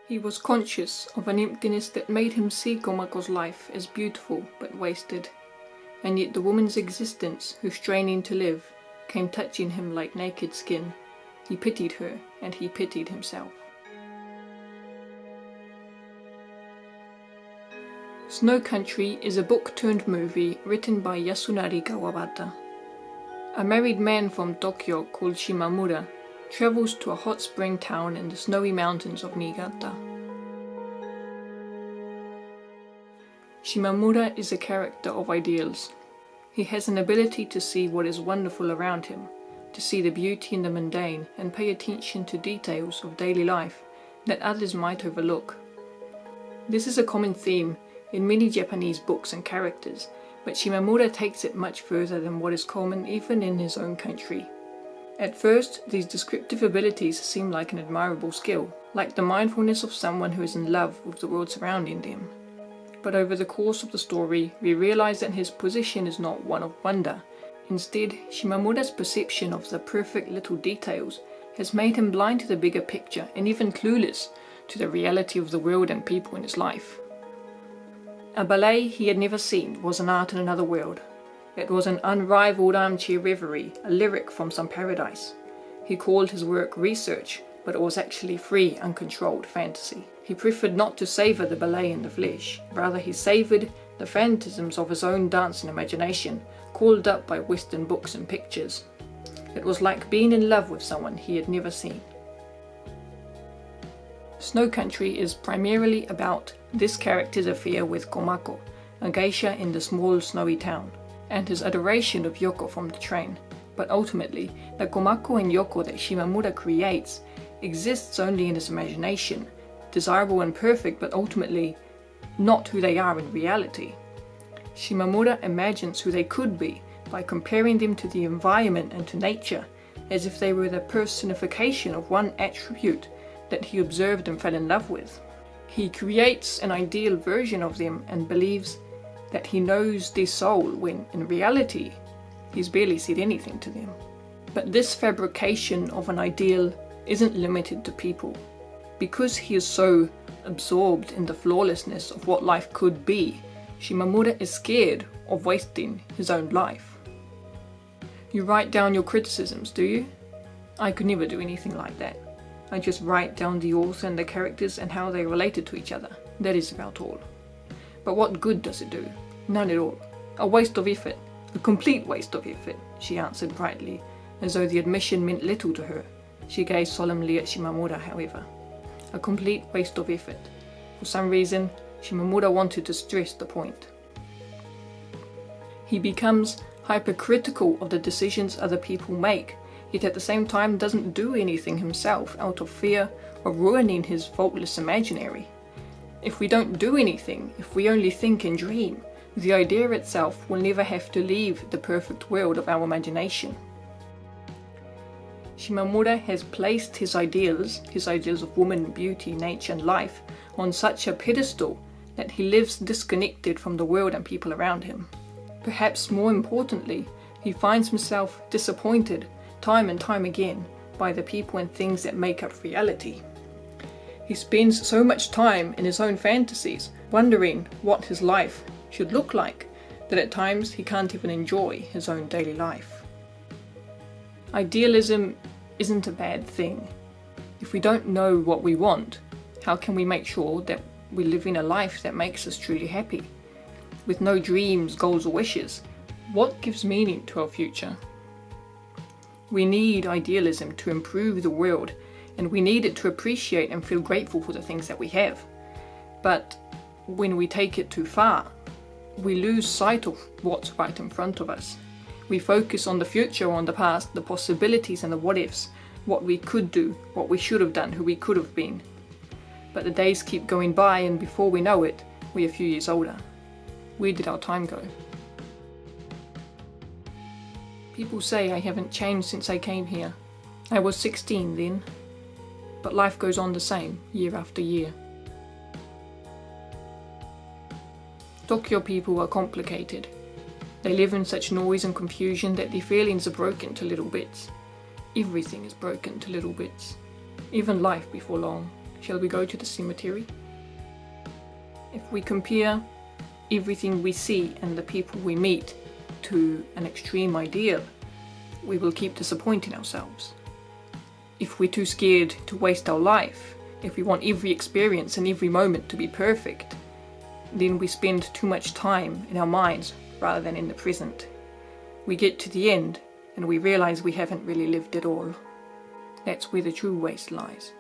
He was conscious of an emptiness that made him see Komako's life as beautiful but wasted, and yet the woman's existence, who straining to live, came touching him like naked skin. He pitied her, and he pitied himself. Snow Country is a book-turned-movie written by Yasunari Kawabata. A married man from Tokyo called Shimamura travels to a hot spring town in the snowy mountains of Niigata. Shimamura is a character of ideals. He has an ability to see what is wonderful around him, to see the beauty in the mundane and pay attention to details of daily life that others might overlook. This is a common theme in many Japanese books and characters, but Shimamura takes it much further than what is common even in his own country. At first, these descriptive abilities seem like an admirable skill, like the mindfulness of someone who is in love with the world surrounding them. But over the course of the story, we realize that his position is not one of wonder. Instead, Shimamura's perception of the perfect little details has made him blind to the bigger picture and even clueless to the reality of the world and people in his life. A ballet he had never seen was an art in another world. It was an unrivaled armchair reverie, a lyric from some paradise. He called his work research, but it was actually free, uncontrolled fantasy. He preferred not to savour the ballet in the flesh, rather he savoured the phantasms of his own dancing imagination, called up by Western books and pictures. It was like being in love with someone he had never seen. Snow Country is primarily about this character's affair with Komako, a geisha in the small snowy town, and his adoration of Yoko from the train. But ultimately, the Komako and Yoko that Shimamura creates exists only in his imagination, desirable and perfect, but ultimately not who they are in reality. Shimamura imagines who they could be by comparing them to the environment and to nature, as if they were the personification of one attribute that he observed and fell in love with. He creates an ideal version of them and believes that he knows their soul when, in reality, he's barely said anything to them. But this fabrication of an ideal isn't limited to people. Because he is so absorbed in the flawlessness of what life could be, Shimamura is scared of wasting his own life. You write down your criticisms, do you? I could never do anything like that. I just write down the author and the characters and how they related to each other. That is about all. But what good does it do? None at all. A waste of effort. A complete waste of effort, she answered brightly, as though the admission meant little to her. She gazed solemnly at Shimamura, however. A complete waste of effort. For some reason, Shimamura wanted to stress the point. He becomes hypercritical of the decisions other people make, yet at the same time doesn't do anything himself out of fear of ruining his faultless imaginary. If we don't do anything, if we only think and dream, the idea itself will never have to leave the perfect world of our imagination. Shimamura has placed his ideals of woman, beauty, nature and life, on such a pedestal that he lives disconnected from the world and people around him. Perhaps more importantly, he finds himself disappointed time and time again by the people and things that make up reality. He spends so much time in his own fantasies, wondering what his life should look like, that at times he can't even enjoy his own daily life. Idealism isn't a bad thing. If we don't know what we want, how can we make sure that we live in a life that makes us truly happy? With no dreams, goals or wishes, what gives meaning to our future? We need idealism to improve the world, and we need it to appreciate and feel grateful for the things that we have. But when we take it too far, we lose sight of what's right in front of us. We focus on the future or on the past, the possibilities and the what-ifs, what we could do, what we should have done, who we could have been. But the days keep going by, and before we know it, we're a few years older. Where did our time go? People say I haven't changed since I came here. I was 16 then. But life goes on the same, year after year. Tokyo people are complicated. They live in such noise and confusion that their feelings are broken to little bits. Everything is broken to little bits. Even life before long. Shall we go to the cemetery? If we compare everything we see and the people we meet to an extreme ideal, we will keep disappointing ourselves. If we're too scared to waste our life, if we want every experience and every moment to be perfect, then we spend too much time in our minds rather than in the present. We get to the end and we realize we haven't really lived at all. That's where the true waste lies.